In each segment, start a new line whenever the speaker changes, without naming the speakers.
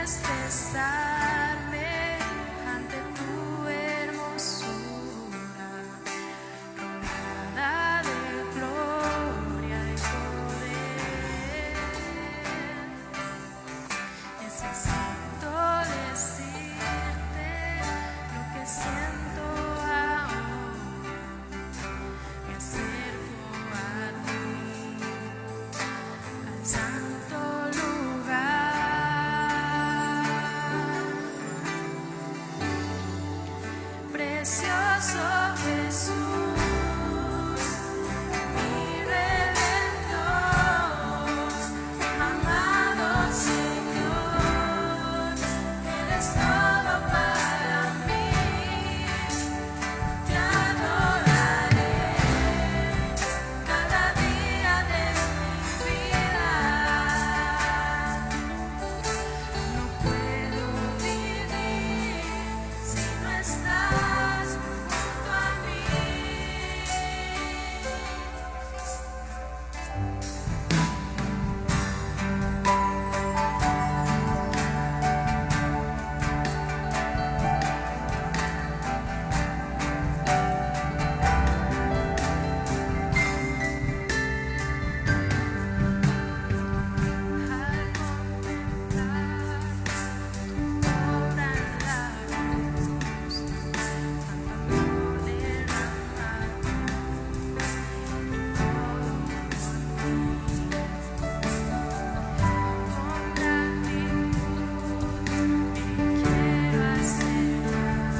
expresarme ante tu hermosura, rodeada de gloria y poder. Necesito decirte lo que siento ahora. Me acerco a ti, al santo lugar. Precioso Jesús, mi Redentor, amado Señor, eres todo para mí. Te adoraré cada día de mi vida. No puedo vivir si no estás junto a mí. Al contemplar tu obra en la cruz, tanto amor derramado y todo por mí. Con gratitud me quiero acercar,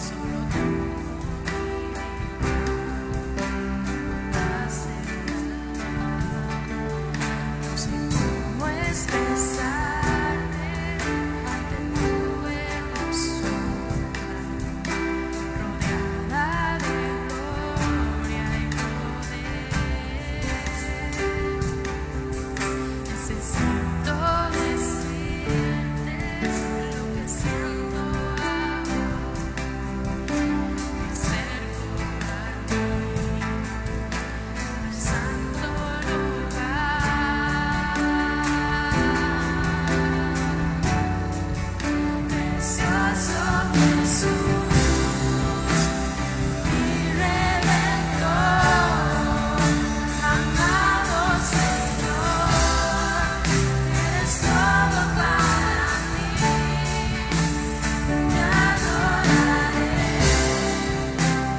solo tú no sé cómo expresarte ante tu hermosura, rodeada de gloria y poder. Necesito decirte lo que siento ahora. Me acerco a ti, al santo lugar. Precioso Jesús, mi Redentor, amado Señor, eres todo para mí. Te adoraré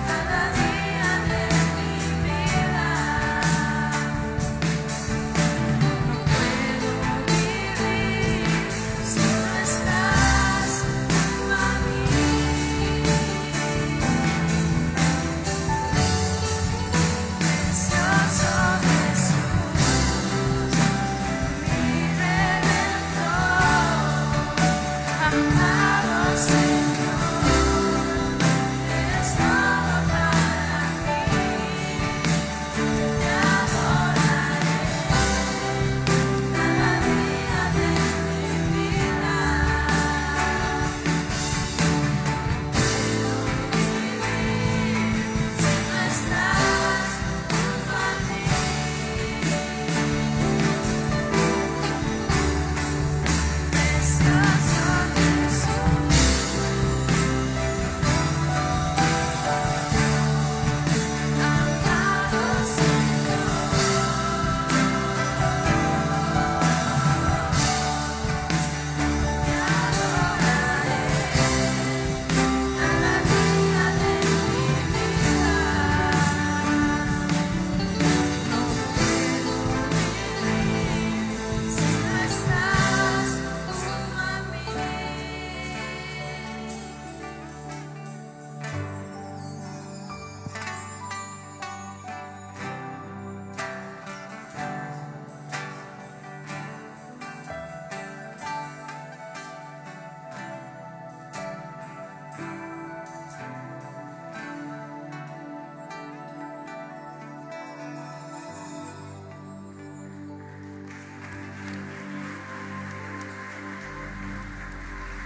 cada día de mi vida. No puedo vivir si no estás junto a mí. Precioso Jesús, mi Redentor, amado Señor, eres todo para mí. Te adoraré cada día de mi vida. Puedo vivir si no estás junto a mí. Precioso Jesús, amado te adoraré cada día de mi vida. No puedo vivir si no estás junto a mí.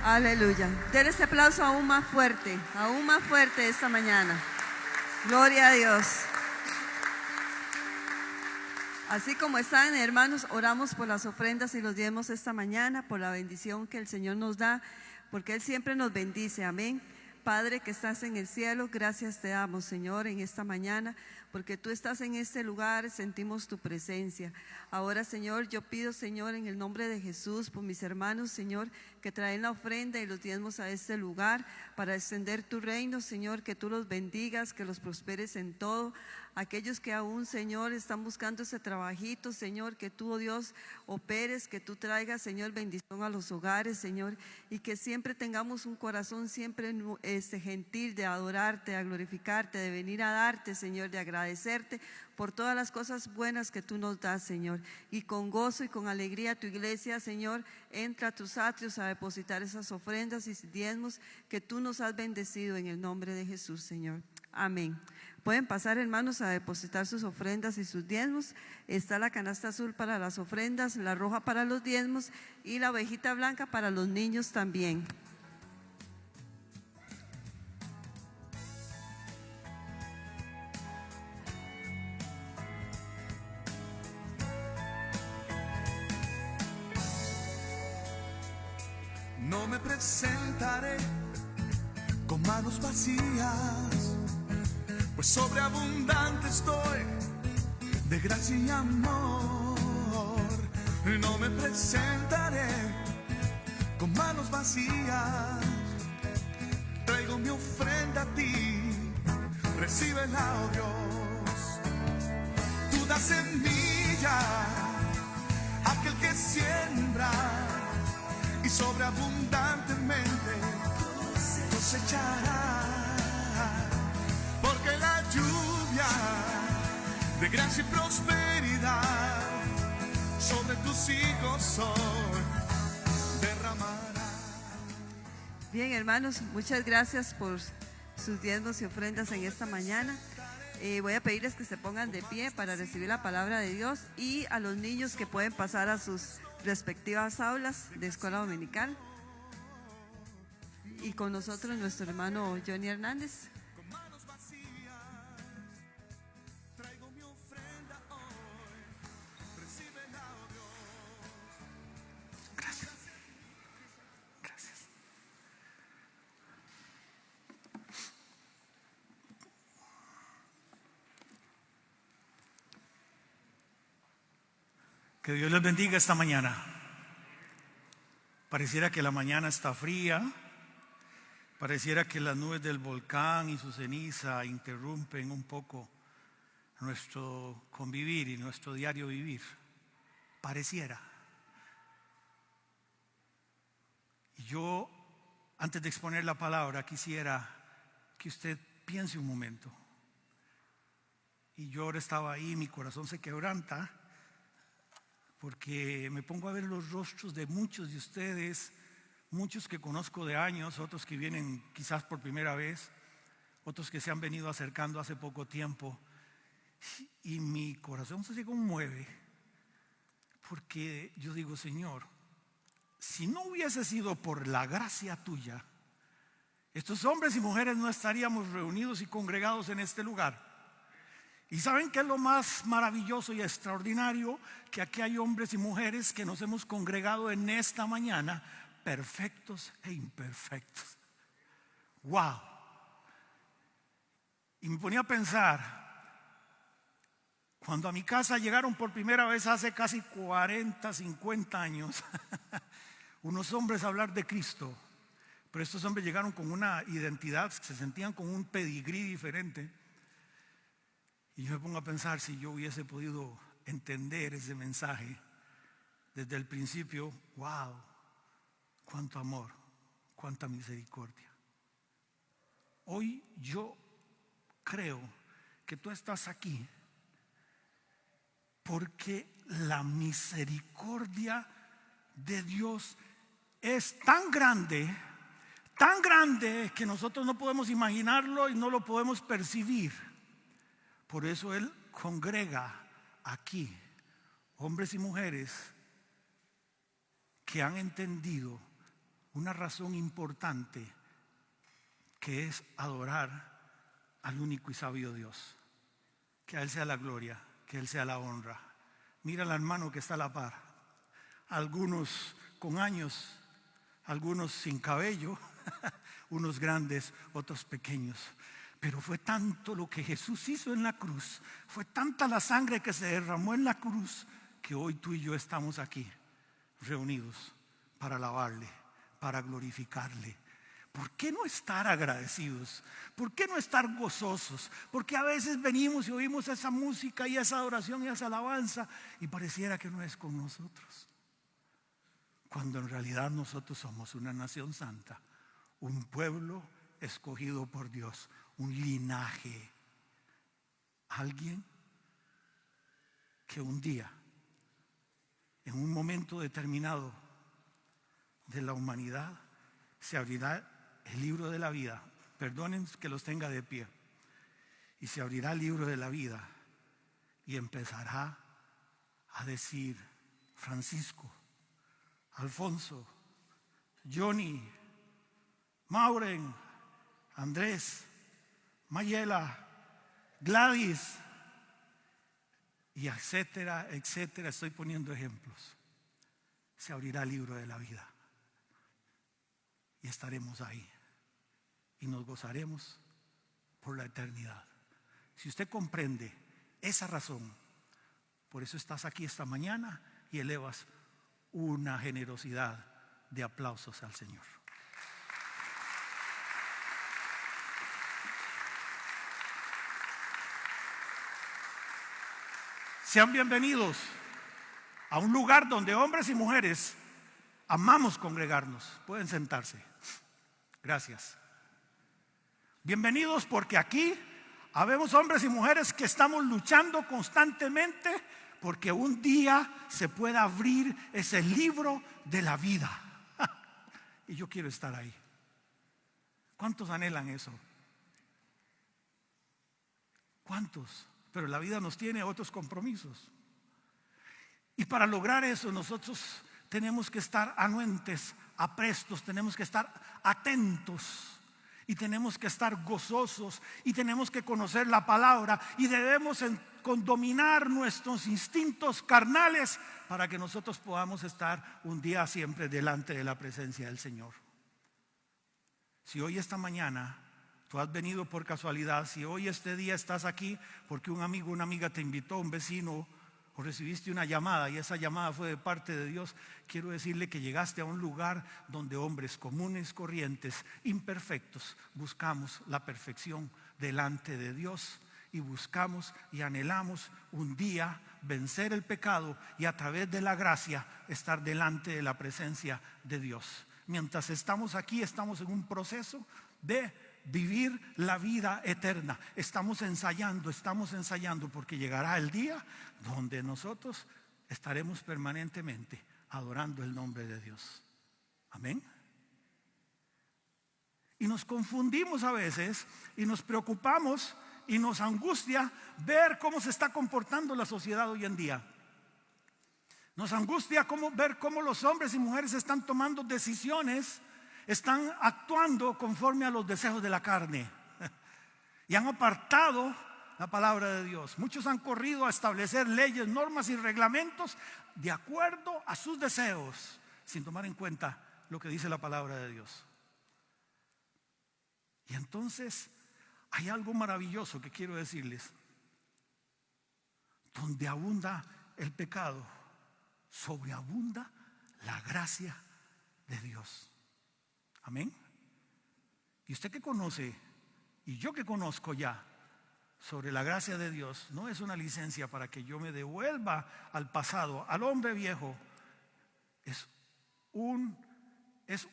Aleluya. Den ese aplauso aún más fuerte esta mañana. Gloria a Dios. Así como están, hermanos, oramos por las ofrendas y los diezmos esta mañana, por la bendición que el Señor nos da, porque Él siempre nos bendice. Amén. Padre que estás en el cielo, gracias te damos, Señor, en esta mañana, porque tú estás en este lugar, sentimos tu presencia. Ahora, Señor, yo pido, Señor, en el nombre de Jesús, por mis hermanos, Señor, que traen la ofrenda y los diezmos a este lugar para extender tu reino, Señor, que tú los bendigas, que los prosperes en todo. Aquellos que aún, Señor, están buscando ese trabajito, Señor, que tú, oh Dios, operes, que tú traigas, Señor, bendición a los hogares, Señor, y que siempre tengamos un corazón siempre gentil de adorarte, de glorificarte, de venir a darte, Señor, de agradecerte por todas las cosas buenas que tú nos das, Señor. Y con gozo y con alegría tu iglesia, Señor, entra a tus atrios a depositar esas ofrendas y diezmos que tú nos has bendecido en el nombre de Jesús, Señor. Amén. Pueden pasar, hermanos, a depositar sus ofrendas y sus diezmos. Está la canasta azul para las ofrendas, la roja para los diezmos y la ovejita blanca para los niños también.
No me presentaré con manos vacías, pues sobreabundante estoy de gracia y amor. No me presentaré con manos vacías, traigo mi ofrenda a ti, recíbela, oh Dios. Tú das semilla a aquel que siembra y sobreabundantemente cosechará, porque la lluvia de gracia y prosperidad sobre tus hijos hoy derramará.
Bien, hermanos, muchas gracias por sus diezmos y ofrendas en esta mañana. Voy a pedirles que se pongan de pie para recibir la palabra de Dios, y a los niños que pueden pasar a sus respectivas aulas de escuela dominical. Y con nosotros nuestro hermano Johnny Hernández.
Con manos vacías traigo mi ofrenda hoy, recíbela, oh Dios. Gracias. Gracias. Que Dios les bendiga esta mañana. Pareciera que la mañana está fría, pareciera que las nubes del volcán y su ceniza interrumpen un poco nuestro convivir y nuestro diario vivir. Pareciera. Y yo, antes de exponer la palabra, quisiera que usted piense un momento. Y yo ahora estaba ahí, mi corazón se quebranta, porque me pongo a ver los rostros de muchos de ustedes, muchos que conozco de años, otros que vienen quizás por primera vez, otros que se han venido acercando hace poco tiempo, y mi corazón se conmueve, porque yo digo, Señor, si no hubiese sido por la gracia tuya, estos hombres y mujeres no estaríamos reunidos y congregados en este lugar. ¿Y saben qué es lo más maravilloso y extraordinario? Que aquí hay hombres y mujeres que nos hemos congregado en esta mañana, perfectos e imperfectos. ¡Wow! Y me ponía a pensar, cuando a mi casa llegaron por primera vez hace casi 40, 50 años, unos hombres a hablar de Cristo, pero estos hombres llegaron con una identidad, se sentían con un pedigrí diferente. Y yo me pongo a pensar, si yo hubiese podido entender ese mensaje desde el principio, wow, cuánto amor, cuánta misericordia. Hoy yo creo que tú estás aquí porque la misericordia de Dios es tan grande que nosotros no podemos imaginarlo y no lo podemos percibir. Por eso Él congrega aquí hombres y mujeres que han entendido una razón importante, que es adorar al único y sabio Dios. Que a Él sea la gloria, que a Él sea la honra. Mira al hermano que está a la par. Algunos con años, algunos sin cabello, unos grandes, otros pequeños. Pero fue tanto lo que Jesús hizo en la cruz, fue tanta la sangre que se derramó en la cruz, que hoy tú y yo estamos aquí reunidos para alabarle, para glorificarle. ¿Por qué no estar agradecidos? ¿Por qué no estar gozosos? Porque a veces venimos y oímos esa música y esa adoración y esa alabanza y pareciera que no es con nosotros, cuando en realidad nosotros somos una nación santa, un pueblo escogido por Dios, un linaje, alguien que un día, en un momento determinado de la humanidad, se abrirá el libro de la vida. Perdonen que los tenga de pie. Y se abrirá el libro de la vida y empezará a decir: Francisco, Alfonso, Johnny, Mauren, Andrés, Mayela, Gladys, y etcétera, etcétera. Estoy poniendo ejemplos. Se abrirá el libro de la vida y estaremos ahí y nos gozaremos por la eternidad. Si usted comprende esa razón, por eso estás aquí esta mañana y elevas una generosidad de aplausos al Señor. Sean bienvenidos a un lugar donde hombres y mujeres amamos congregarnos. Pueden sentarse. Gracias. Bienvenidos, porque aquí habemos hombres y mujeres que estamos luchando constantemente porque un día se pueda abrir ese libro de la vida. Y yo quiero estar ahí. ¿Cuántos anhelan eso? ¿Cuántos? Pero la vida nos tiene otros compromisos. Y para lograr eso nosotros tenemos que estar anuentes, aprestos, tenemos que estar atentos y tenemos que estar gozosos y tenemos que conocer la palabra y debemos dominar nuestros instintos carnales para que nosotros podamos estar un día siempre delante de la presencia del Señor. Si hoy esta mañana tú has venido por casualidad, si hoy este día estás aquí porque un amigo o una amiga te invitó, un vecino, o recibiste una llamada y esa llamada fue de parte de Dios, quiero decirle que llegaste a un lugar donde hombres comunes, corrientes, imperfectos, buscamos la perfección delante de Dios y buscamos y anhelamos un día vencer el pecado y a través de la gracia estar delante de la presencia de Dios. Mientras estamos aquí, estamos en un proceso de vivir la vida eterna. Estamos ensayando porque llegará el día donde nosotros estaremos permanentemente adorando el nombre de Dios. Amén. Y nos confundimos a veces y nos preocupamos y nos angustia ver cómo se está comportando la sociedad hoy en día. Nos angustia ver cómo los hombres y mujeres están tomando decisiones, están actuando conforme a los deseos de la carne y han apartado la palabra de Dios. Muchos han corrido a establecer leyes, normas y reglamentos de acuerdo a sus deseos, sin tomar en cuenta lo que dice la palabra de Dios. Y entonces hay algo maravilloso que quiero decirles. Donde abunda el pecado, sobreabunda la gracia de Dios. Amén. Y usted que conoce, y yo que conozco ya sobre la gracia de Dios, no es una licencia para que yo me devuelva al pasado, al hombre viejo. Es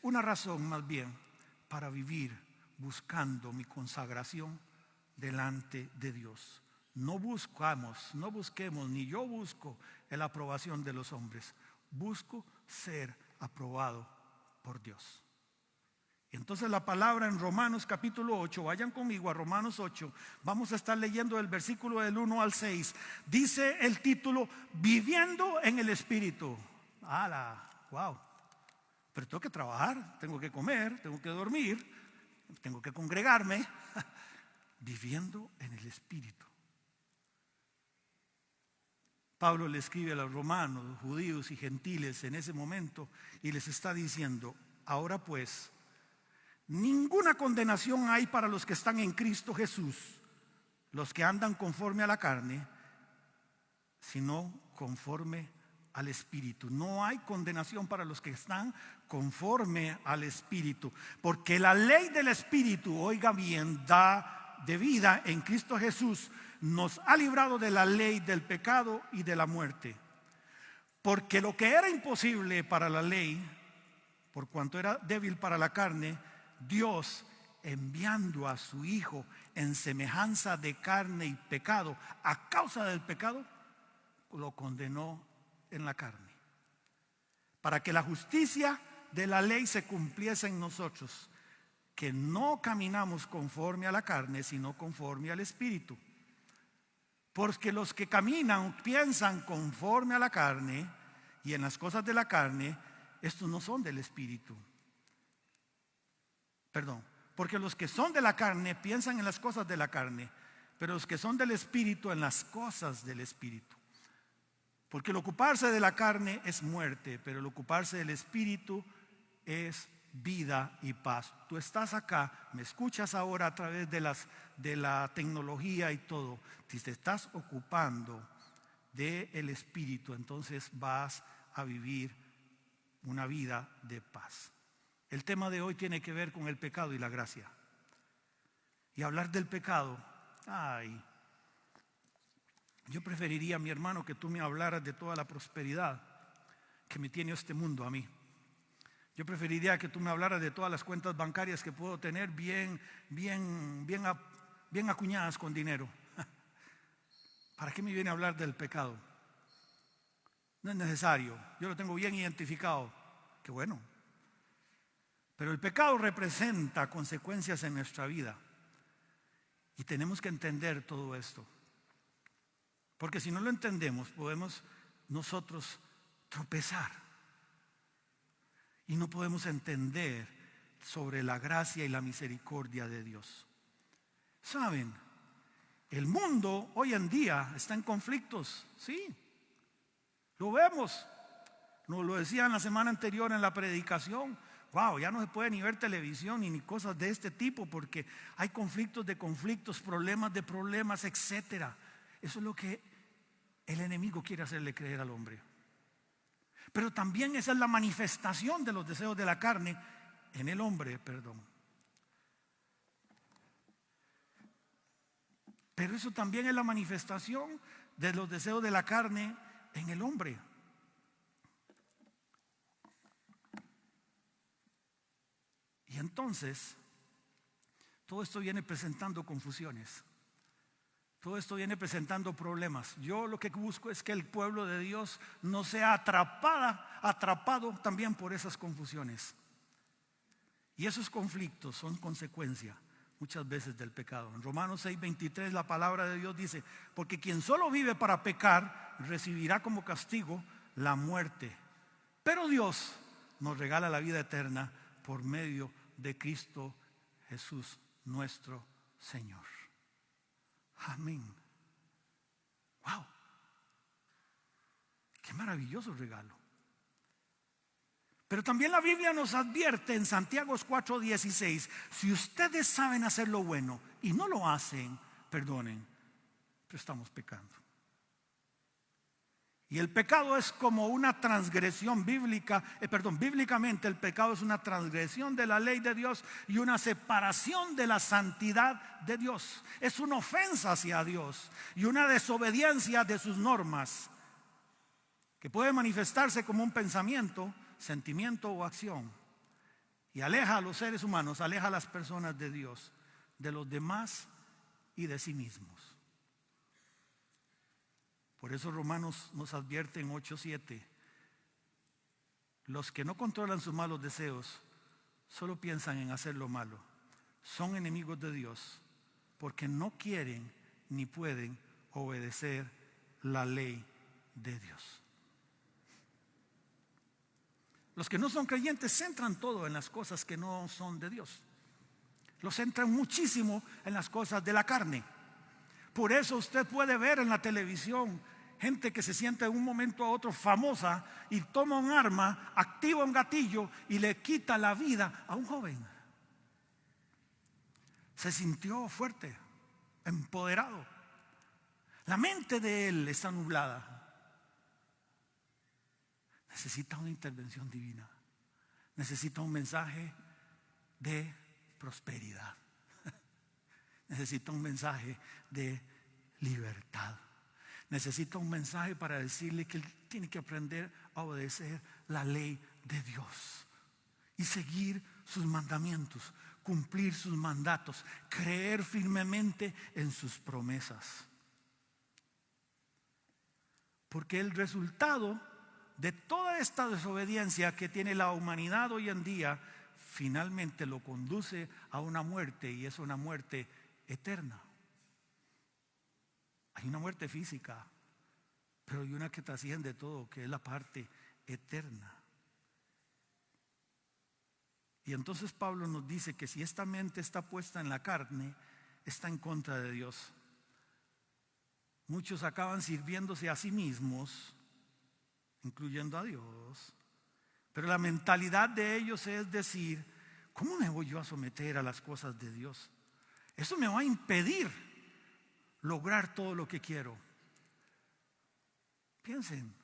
una razón más bien para vivir buscando mi consagración delante de Dios. No busquemos, ni yo busco la aprobación de los hombres. Busco ser aprobado por Dios. Entonces la palabra en Romanos capítulo 8, vayan conmigo a Romanos 8, vamos a estar leyendo el versículo del 1 al 6. Dice el título, viviendo en el Espíritu. Wow. Pero tengo que trabajar, tengo que comer, tengo que dormir, tengo que congregarme. Viviendo en el Espíritu. Pablo le escribe a los romanos, judíos y gentiles en ese momento y les está diciendo: ahora pues, ninguna condenación hay para los que están en Cristo Jesús, los que andan conforme a la carne, sino conforme al Espíritu. No hay condenación para los que están conforme al Espíritu, porque la ley del Espíritu, oiga bien, de vida en Cristo Jesús, nos ha librado de la ley del pecado y de la muerte. Porque lo que era imposible para la ley, por cuanto era débil para la carne, Dios, enviando a su Hijo en semejanza de carne y pecado, a causa del pecado, lo condenó en la carne, para que la justicia de la ley se cumpliese en nosotros, que no caminamos conforme a la carne, sino conforme al Espíritu. Porque los que caminan, piensan conforme a la carne y en las cosas de la carne, estos no son del Espíritu. Perdón, porque los que son de la carne piensan en las cosas de la carne, pero los que son del Espíritu en las cosas del Espíritu. Porque el ocuparse de la carne es muerte, pero el ocuparse del Espíritu es vida y paz. Tú estás acá, me escuchas ahora a través de la tecnología y todo. Si te estás ocupando del Espíritu, entonces vas a vivir una vida de paz. El tema de hoy tiene que ver con el pecado y la gracia. Y hablar del pecado, yo preferiría, mi hermano, que tú me hablaras de toda la prosperidad que me tiene este mundo a mí. Yo preferiría que tú me hablaras de todas las cuentas bancarias que puedo tener bien acuñadas con dinero. ¿Para qué me viene a hablar del pecado? No es necesario. Yo lo tengo bien identificado. Qué bueno. Pero el pecado representa consecuencias en nuestra vida. Y tenemos que entender todo esto. Porque si no lo entendemos, podemos nosotros tropezar. Y no podemos entender sobre la gracia y la misericordia de Dios. ¿Saben? El mundo hoy en día está en conflictos, sí. Lo vemos. Nos lo decían la semana anterior en la predicación. Wow, ya no se puede ni ver televisión ni cosas de este tipo porque hay conflictos de conflictos, problemas de problemas, etcétera. Eso es lo que el enemigo quiere hacerle creer al hombre. Pero también esa es la manifestación de los deseos de la carne en el hombre, Pero eso también es la manifestación de los deseos de la carne en el hombre. Y entonces, todo esto viene presentando confusiones. Todo esto viene presentando problemas. Yo lo que busco es que el pueblo de Dios no sea atrapado también por esas confusiones. Y esos conflictos son consecuencia muchas veces del pecado. En Romanos 6:23 la palabra de Dios dice: porque quien solo vive para pecar recibirá como castigo la muerte. Pero Dios nos regala la vida eterna por medio de Cristo Jesús nuestro Señor. Amén. Wow. Qué maravilloso regalo. Pero también la Biblia nos advierte en Santiago 4:16: si ustedes saben hacer lo bueno y no lo hacen, perdonen, pero estamos pecando. Y el pecado es como una transgresión bíblica, bíblicamente el pecado es una transgresión de la ley de Dios y una separación de la santidad de Dios. Es una ofensa hacia Dios y una desobediencia de sus normas que puede manifestarse como un pensamiento, sentimiento o acción. Y aleja a los seres humanos, aleja a las personas de Dios, de los demás y de sí mismos. Por eso Romanos nos advierte en 8:7: los que no controlan sus malos deseos solo piensan en hacer lo malo. Son enemigos de Dios porque no quieren ni pueden obedecer la ley de Dios. Los que no son creyentes centran todo en las cosas que no son de Dios. Los centran muchísimo en las cosas de la carne. Por eso usted puede ver en la televisión gente que se siente de un momento a otro famosa y toma un arma, activa un gatillo y le quita la vida a un joven. Se sintió fuerte, empoderado. La mente de él está nublada. Necesita una intervención divina. Necesita un mensaje de prosperidad. Necesita un mensaje de libertad. Necesita un mensaje para decirle que él tiene que aprender a obedecer la ley de Dios y seguir sus mandamientos, cumplir sus mandatos, creer firmemente en sus promesas. Porque el resultado de toda esta desobediencia que tiene la humanidad hoy en día finalmente lo conduce a una muerte, y es una muerte eterna. Hay una muerte física, pero hay una que trasciende todo, que es la parte eterna. Y entonces Pablo nos dice que si esta mente está puesta en la carne, está en contra de Dios. Muchos acaban sirviéndose a sí mismos, incluyendo a Dios, pero la mentalidad de ellos es decir: ¿cómo me voy yo a someter a las cosas de Dios? Eso me va a impedir lograr todo lo que quiero. Piensen,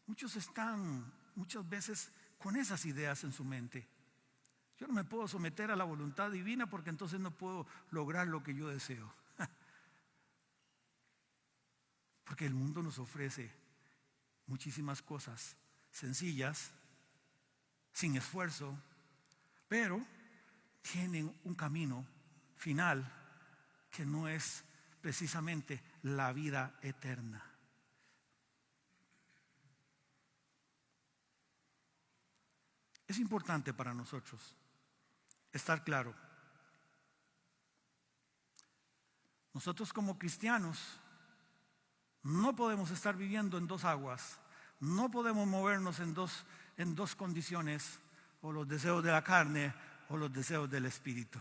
muchos están muchas veces con esas ideas en su mente. Yo no me puedo someter a la voluntad divina porque entonces no puedo lograr lo que yo deseo. Porque el mundo nos ofrece muchísimas cosas sencillas, sin esfuerzo, pero tienen un camino final que no es precisamente la vida eterna. Es importante para nosotros estar claro. Nosotros como cristianos no podemos estar viviendo en dos aguas, no podemos movernos en dos condiciones, o los deseos de la carne o los deseos del espíritu.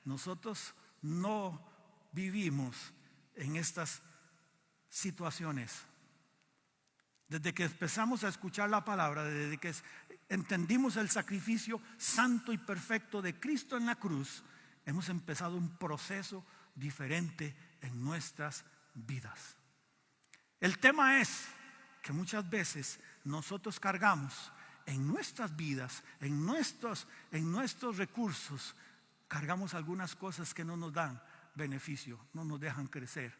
Nosotros no vivimos en estas situaciones. Desde que empezamos a escuchar la palabra, desde que entendimos el sacrificio santo y perfecto de Cristo en la cruz, hemos empezado un proceso diferente en nuestras vidas. El tema es que muchas veces nosotros cargamos en nuestras vidas, en nuestros recursos, cargamos algunas cosas que no nos dan beneficio, no nos dejan crecer,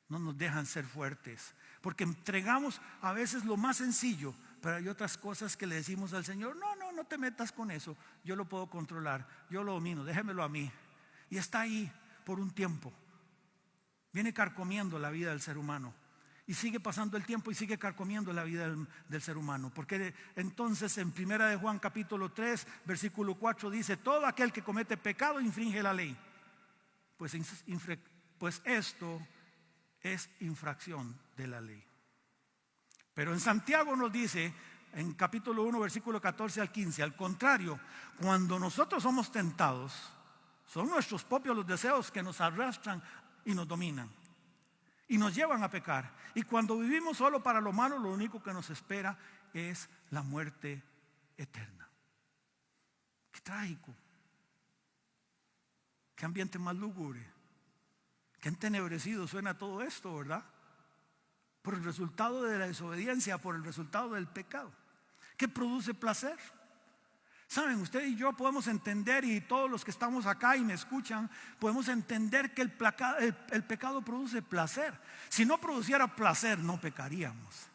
no nos dejan ser fuertes, porque entregamos a veces lo más sencillo, pero hay otras cosas que le decimos al Señor: no te metas con eso, yo lo puedo controlar, yo lo domino, déjemelo a mí. Y está ahí por un tiempo, viene carcomiendo la vida del ser humano. Y sigue pasando el tiempo y sigue carcomiendo la vida del ser humano. Porque entonces en 1 de Juan capítulo 3 versículo 4 dice: todo aquel que comete pecado infringe la ley, pues esto es infracción de la ley. Pero en Santiago nos dice, en capítulo 1 versículo 14 al 15: al contrario, cuando nosotros somos tentados, son nuestros propios los deseos que nos arrastran y nos dominan y nos llevan a pecar. Y cuando vivimos solo para lo malo, lo único que nos espera es la muerte eterna. Qué trágico, qué ambiente más lúgubre, qué entenebrecido suena todo esto, ¿verdad? Por el resultado de la desobediencia, por el resultado del pecado. ¿Qué produce placer? Saben, usted y yo podemos entender, y todos los que estamos acá y me escuchan, podemos entender que el pecado produce placer. Si no produciera placer, no pecaríamos.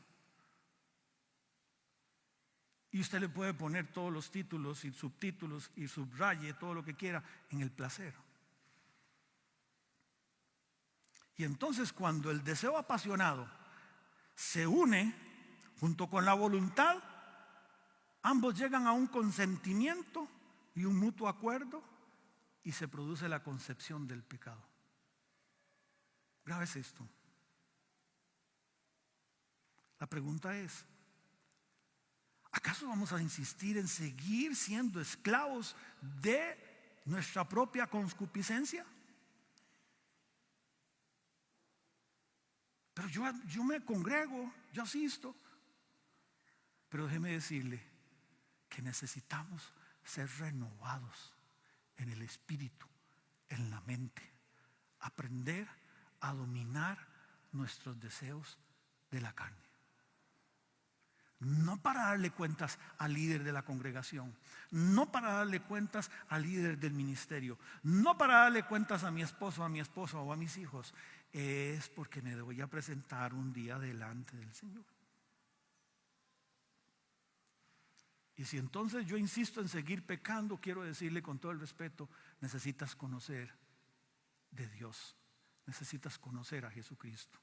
Y usted le puede poner todos los títulos y subtítulos y subraye todo lo que quiera en el placer. Y entonces, cuando el deseo apasionado se une junto con la voluntad, ambos llegan a un consentimiento y un mutuo acuerdo, y se produce la concepción del pecado. Grave es esto. La pregunta es: ¿acaso vamos a insistir en seguir siendo esclavos de nuestra propia concupiscencia? Pero yo me congrego, yo asisto. Pero déjeme decirle que necesitamos ser renovados en el espíritu, en la mente. Aprender a dominar nuestros deseos de la carne. No para darle cuentas al líder de la congregación, no para darle cuentas al líder del ministerio, no para darle cuentas a mi esposo, a mi esposa o a mis hijos. Es porque me voy a presentar un día delante del Señor. Y si entonces yo insisto en seguir pecando, quiero decirle con todo el respeto, necesitas conocer de Dios, necesitas conocer a Jesucristo.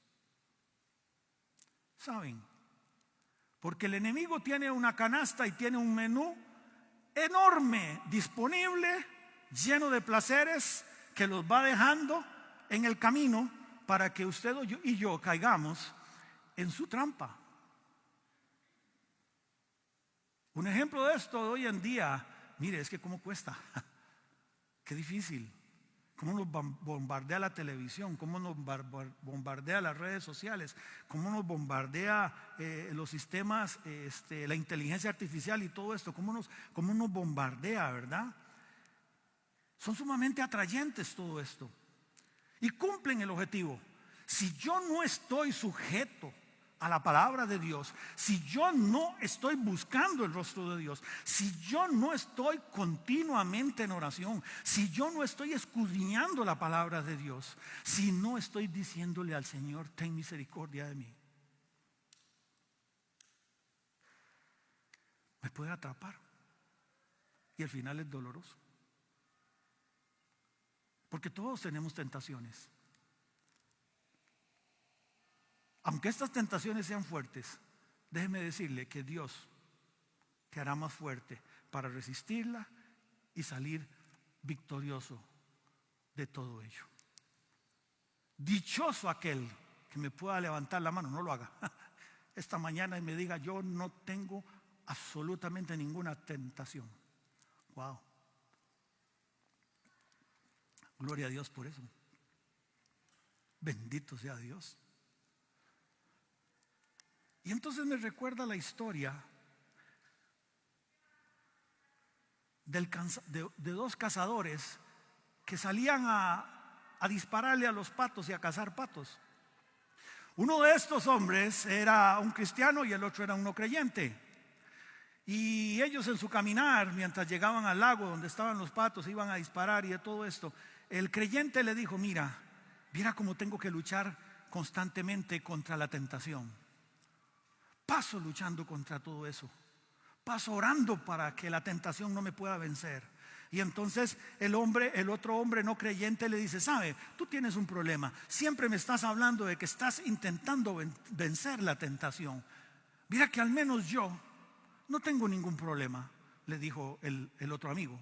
¿Saben? Porque el enemigo tiene una canasta y tiene un menú enorme, disponible, lleno de placeres que los va dejando en el camino para que usted y yo caigamos en su trampa. Un ejemplo de esto de hoy en día, mire, es que cómo cuesta, qué difícil. Cómo nos bombardea la televisión, cómo nos bombardea las redes sociales, cómo nos bombardea los sistemas, la inteligencia artificial y todo esto, cómo nos bombardea, ¿verdad? Son sumamente atrayentes todo esto y cumplen el objetivo. Si yo no estoy sujeto a la palabra de Dios, si yo no estoy buscando el rostro de Dios, si yo no estoy continuamente en oración, si yo no estoy escudriñando la palabra de Dios, si no estoy diciéndole al Señor, ten misericordia de mí, me puede atrapar y al final es doloroso. Porque todos tenemos tentaciones. Aunque estas tentaciones sean fuertes, déjeme decirle que Dios te hará más fuerte para resistirla y salir victorioso de todo ello. Dichoso aquel que me pueda levantar la mano, no lo haga esta mañana y me diga, yo no tengo absolutamente ninguna tentación. Wow. Gloria a Dios por eso. Bendito sea Dios. Y entonces me recuerda la historia de dos cazadores que salían a dispararle a los patos y a cazar patos. Uno de estos hombres era un cristiano y el otro era un no creyente. Y ellos en su caminar, mientras llegaban al lago donde estaban los patos, iban a disparar y de todo esto, el creyente le dijo, mira cómo tengo que luchar constantemente contra la tentación. Paso luchando contra todo eso. Paso orando para que la tentación no me pueda vencer. Y entonces el otro hombre no creyente le dice, sabe, tú tienes un problema. Siempre me estás hablando de que estás intentando vencer la tentación. Mira que al menos yo no tengo ningún problema, le dijo el otro amigo.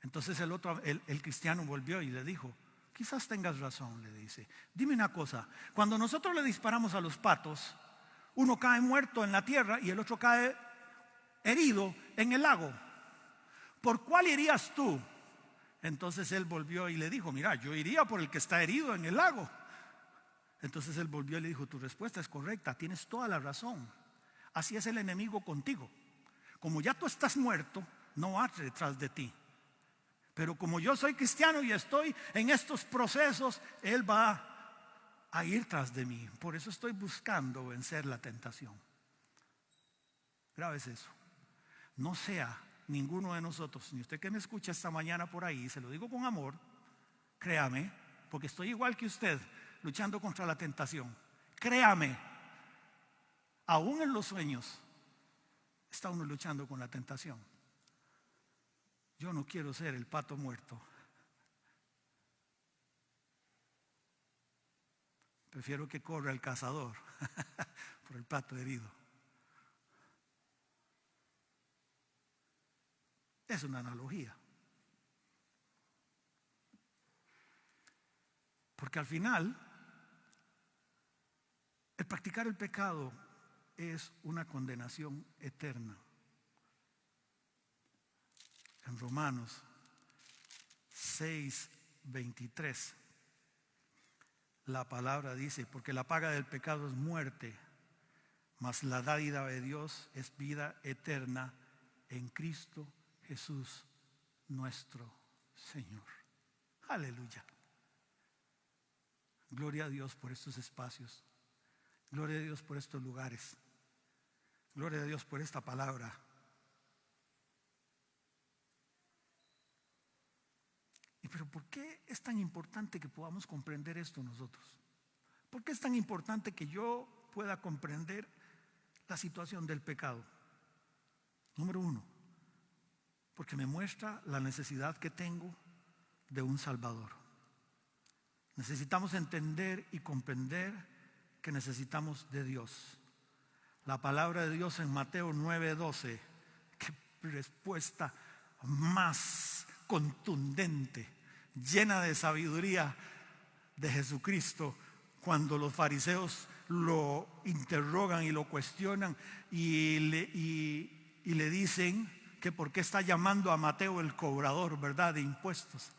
Entonces el cristiano volvió y le dijo, quizás tengas razón, le dice. Dime una cosa, cuando nosotros le disparamos a los patos, uno cae muerto en la tierra y el otro cae herido en el lago. ¿Por cuál irías tú? Entonces él volvió y le dijo, mira, yo iría por el que está herido en el lago. Entonces él volvió y le dijo, tu respuesta es correcta, tienes toda la razón. Así es el enemigo contigo. Como ya tú estás muerto, no va detrás de ti. Pero como yo soy cristiano y estoy en estos procesos, él va a ir tras de mí. Por eso estoy buscando vencer la tentación. Grave es eso. No sea ninguno de nosotros, ni usted que me escucha esta mañana por ahí, se lo digo con amor, créame, porque estoy igual que usted, luchando contra la tentación. Créame, aún en los sueños está uno luchando con la tentación. Yo no quiero ser el pato muerto. Prefiero que corra el cazador por el pato herido. Es una analogía. Porque al final, el practicar el pecado es una condenación eterna. En Romanos 6:23, La palabra dice, porque la paga del pecado es muerte, mas la dádiva de Dios es vida eterna en Cristo Jesús nuestro Señor. Aleluya. Gloria a Dios por estos espacios. Gloria a Dios por estos lugares. Gloria a Dios por esta palabra. Pero ¿por qué es tan importante que podamos comprender esto nosotros? ¿Por qué es tan importante que yo pueda comprender la situación del pecado? Número uno, porque me muestra la necesidad que tengo de un Salvador. Necesitamos entender y comprender que necesitamos de Dios. La palabra de Dios en Mateo 9:12, qué respuesta más contundente, llena de sabiduría de Jesucristo, cuando los fariseos lo interrogan y lo cuestionan y le dicen que por qué está llamando a Mateo el cobrador, ¿verdad?, de impuestos.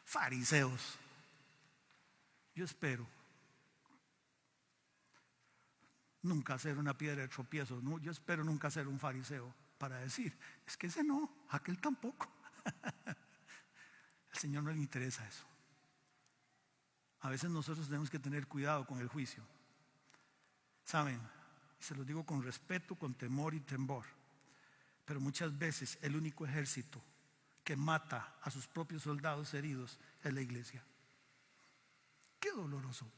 Fariseos. Yo espero nunca ser una piedra de tropiezo. No, yo espero nunca ser un fariseo para decir, es que ese no, aquel tampoco. Al Señor no le interesa eso. A veces nosotros tenemos que tener cuidado con el juicio. Saben, se los digo con respeto, con temor y temor, pero muchas veces el único ejército que mata a sus propios soldados heridos es la iglesia. Qué doloroso.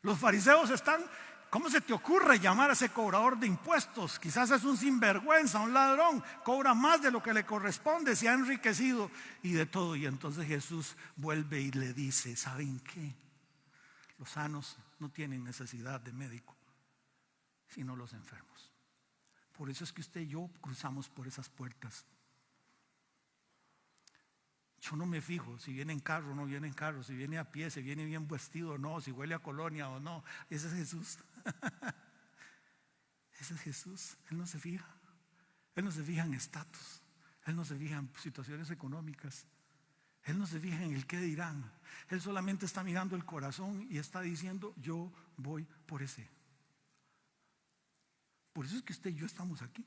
Los fariseos están, ¿cómo se te ocurre llamar a ese cobrador de impuestos? Quizás es un sinvergüenza, un ladrón, cobra más de lo que le corresponde, se ha enriquecido y de todo. Y entonces Jesús vuelve y le dice, ¿saben qué? Los sanos no tienen necesidad de médico, sino los enfermos. Por eso es que usted y yo cruzamos por esas puertas. Yo no me fijo si viene en carro o no viene en carro, si viene a pie, si viene bien vestido o no, si huele a colonia o no. Ese es Jesús. Ese es Jesús. Él no se fija. Él no se fija en estatus. Él no se fija en situaciones económicas. Él no se fija en el qué dirán. Él solamente está mirando el corazón y está diciendo, yo voy por ese. Por eso es que usted y yo estamos aquí.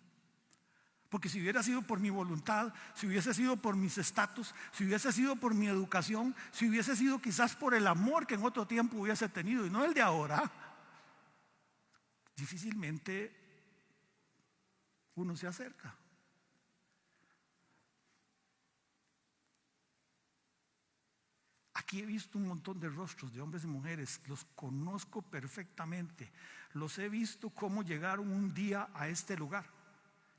Porque si hubiera sido por mi voluntad, si hubiese sido por mis estatus, si hubiese sido por mi educación, si hubiese sido quizás por el amor que en otro tiempo hubiese tenido y no el de ahora, difícilmente uno se acerca. Aquí he visto un montón de rostros de hombres y mujeres, los conozco perfectamente, los he visto cómo llegaron un día a este lugar.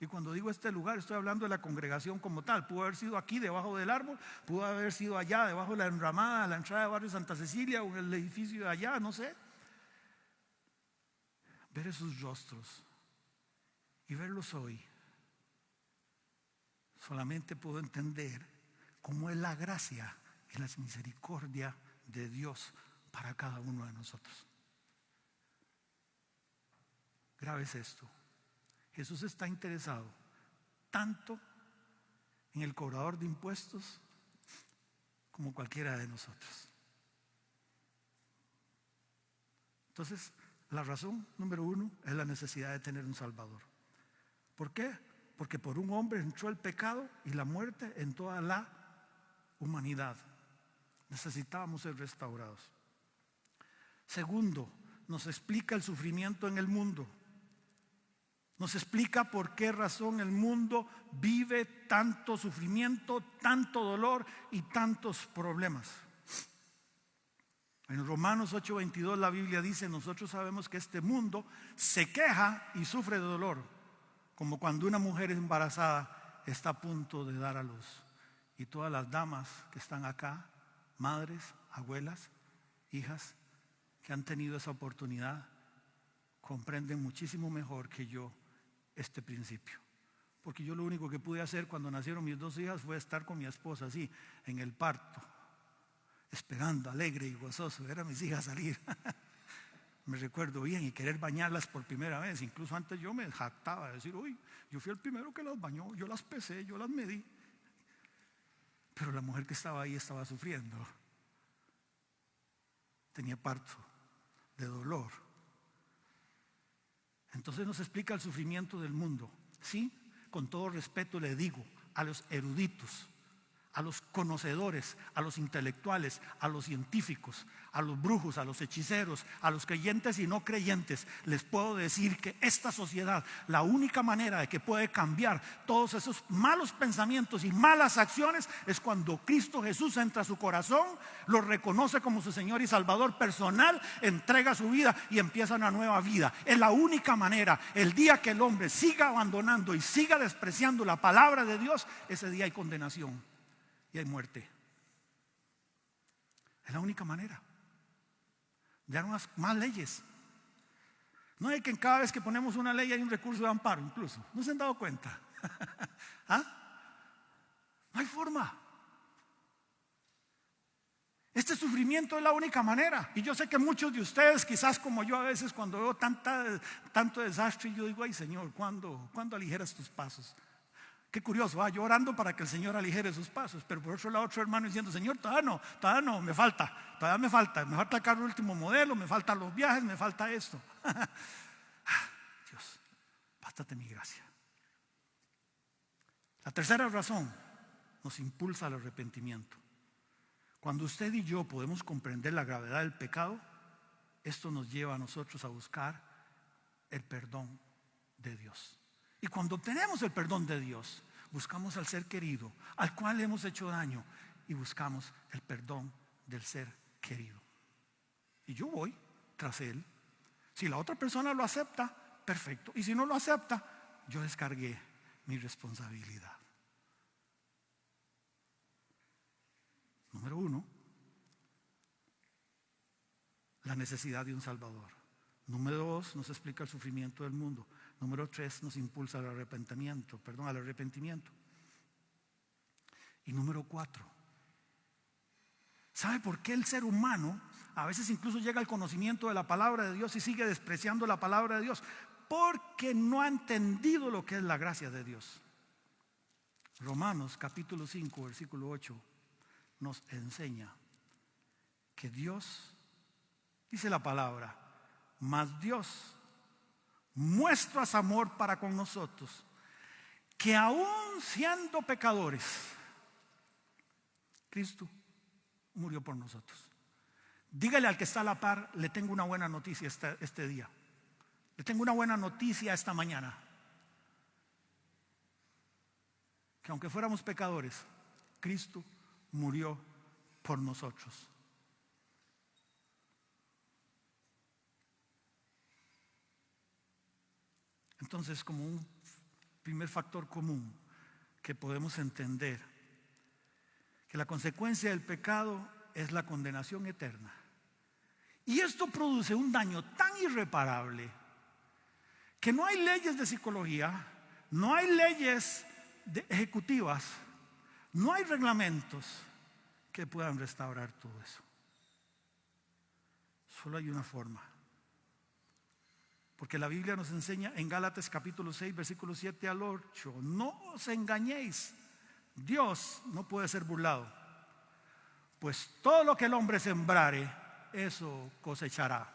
Y cuando digo este lugar, estoy hablando de la congregación como tal. Pudo haber sido aquí debajo del árbol, pudo haber sido allá debajo de la enramada, a la entrada de Barrio Santa Cecilia o en el edificio de allá, no sé. Ver esos rostros y verlos hoy, solamente puedo entender cómo es la gracia y la misericordia de Dios para cada uno de nosotros. Grave es esto. Jesús está interesado tanto en el cobrador de impuestos como cualquiera de nosotros. Entonces, la razón número uno es la necesidad de tener un Salvador. ¿Por qué? Porque por un hombre entró el pecado y la muerte en toda la humanidad. Necesitábamos ser restaurados. Segundo, nos explica el sufrimiento en el mundo. Nos explica por qué razón el mundo vive tanto sufrimiento, tanto dolor y tantos problemas. En Romanos 8:22 la Biblia dice, nosotros sabemos que este mundo se queja y sufre de dolor, como cuando una mujer embarazada está a punto de dar a luz. Y todas las damas que están acá, madres, abuelas, hijas, que han tenido esa oportunidad, comprenden muchísimo mejor que yo este principio. Porque yo lo único que pude hacer cuando nacieron mis dos hijas fue estar con mi esposa así, en el parto, esperando, alegre y gozoso, ver a mis hijas salir. Me recuerdo bien, y querer bañarlas por primera vez. Incluso antes yo me jactaba de decir, uy, yo fui el primero que las bañó, yo las pesé, yo las medí. Pero la mujer que estaba ahí estaba sufriendo. Tenía parto de dolor. Entonces nos explica el sufrimiento del mundo. Sí, con todo respeto le digo a los eruditos, a los conocedores, a los intelectuales, a los científicos, a los brujos, a los hechiceros, a los creyentes y no creyentes, les puedo decir que esta sociedad, la única manera de que puede cambiar todos esos malos pensamientos y malas acciones es cuando Cristo Jesús entra a su corazón, lo reconoce como su Señor y Salvador personal, entrega su vida y empieza una nueva vida. Es la única manera. El día que el hombre siga abandonando y siga despreciando la palabra de Dios, ese día hay condenación y hay muerte. Es la única manera. Ya no más leyes. No es que cada vez que ponemos una ley hay un recurso de amparo incluso. ¿No se han dado cuenta? ¿Ah? No hay forma. Este sufrimiento es la única manera. Y yo sé que muchos de ustedes, quizás como yo a veces cuando veo tanto desastre, yo digo, ay Señor, ¿cuándo aligeras tus pasos? Qué curioso, yo orando para que el Señor aligere sus pasos, pero por otro lado otro hermano diciendo, Señor, todavía no, me falta el carro último modelo, me faltan los viajes, me falta esto. Dios, bástate mi gracia. La tercera razón nos impulsa al arrepentimiento. Cuando usted y yo podemos comprender la gravedad del pecado, esto nos lleva a nosotros a buscar el perdón de Dios. Y cuando obtenemos el perdón de Dios, buscamos al ser querido, al cual hemos hecho daño, y buscamos el perdón del ser querido. Y yo voy tras él. Si la otra persona lo acepta, perfecto. Y si no lo acepta, yo descargué mi responsabilidad. Número 1, la necesidad de un Salvador. Número 2, nos explica el sufrimiento del mundo. Número 3, nos impulsa al arrepentimiento. Y número 4, ¿sabe por qué el ser humano a veces incluso llega al conocimiento de la palabra de Dios y sigue despreciando la palabra de Dios? Porque no ha entendido lo que es la gracia de Dios. Romanos capítulo 5, versículo 8 nos enseña que Dios, dice la palabra, mas Dios muestra su amor para con nosotros, que aún siendo pecadores, Cristo murió por nosotros. Dígale al que está a la par, le tengo una buena noticia este día. Le tengo una buena noticia esta mañana. Que aunque fuéramos pecadores, Cristo murió por nosotros. Entonces, como un primer factor común que podemos entender, que la consecuencia del pecado es la condenación eterna. Y esto produce un daño tan irreparable que no hay leyes de psicología, no hay leyes ejecutivas, no hay reglamentos que puedan restaurar todo eso. Solo hay una forma. Porque la Biblia nos enseña en Gálatas capítulo 6, versículo 7 al 8, no os engañéis, Dios no puede ser burlado, pues todo lo que el hombre sembrare, eso cosechará.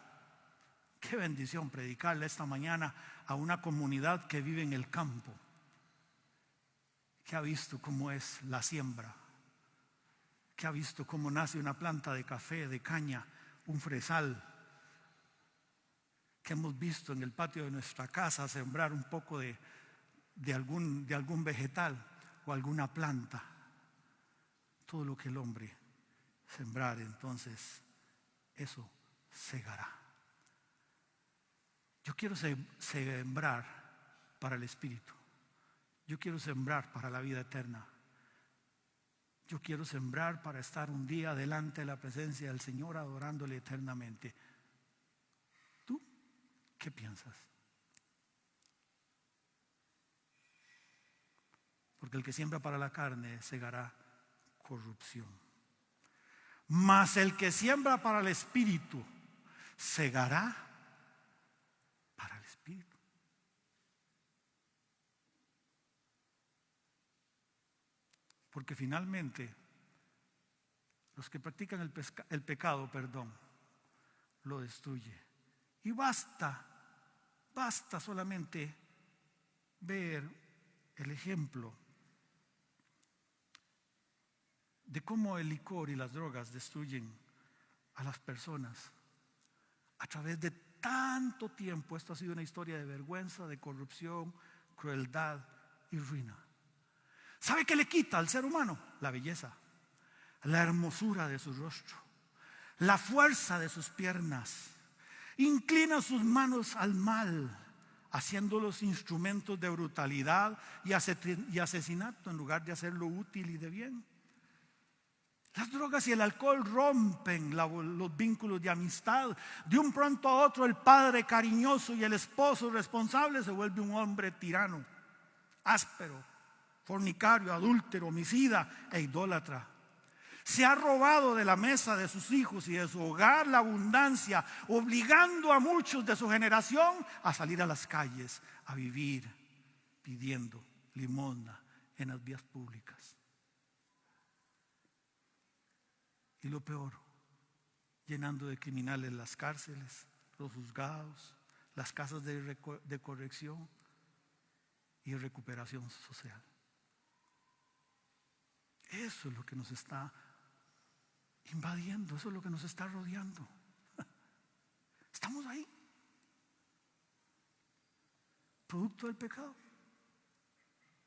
Qué bendición predicarle esta mañana a una comunidad que vive en el campo, que ha visto cómo es la siembra, que ha visto cómo nace una planta de café, de caña, un fresal, que hemos visto en el patio de nuestra casa sembrar un poco de algún vegetal o alguna planta. Todo lo que el hombre sembrar, entonces eso segará. Yo quiero sembrar para el Espíritu. Yo quiero sembrar para la vida eterna. Yo quiero sembrar para estar un día delante de la presencia del Señor adorándole eternamente. ¿Tú qué piensas? Porque el que siembra para la carne segará corrupción. Mas el que siembra para el Espíritu segará para el Espíritu. Porque finalmente Los que practican el pecado, lo destruye. Y basta solamente ver el ejemplo de cómo el licor y las drogas destruyen a las personas a través de tanto tiempo. Esto ha sido una historia de vergüenza, de corrupción, crueldad y ruina. ¿Sabe qué le quita al ser humano? La belleza, la hermosura de su rostro, la fuerza de sus piernas. Inclina sus manos al mal, haciéndolos instrumentos de brutalidad y asesinato en lugar de hacerlo útil y de bien. Las drogas y el alcohol rompen los vínculos de amistad. De un pronto a otro, el padre cariñoso y el esposo responsable se vuelve un hombre tirano, áspero, fornicario, adúltero, homicida e idólatra. Se ha robado de la mesa de sus hijos y de su hogar la abundancia, obligando a muchos de su generación a salir a las calles, a vivir pidiendo limosna en las vías públicas. Y lo peor, llenando de criminales las cárceles, los juzgados, las casas de corrección y recuperación social. Eso es lo que nos está invadiendo, eso es lo que nos está rodeando. Estamos ahí, producto del pecado,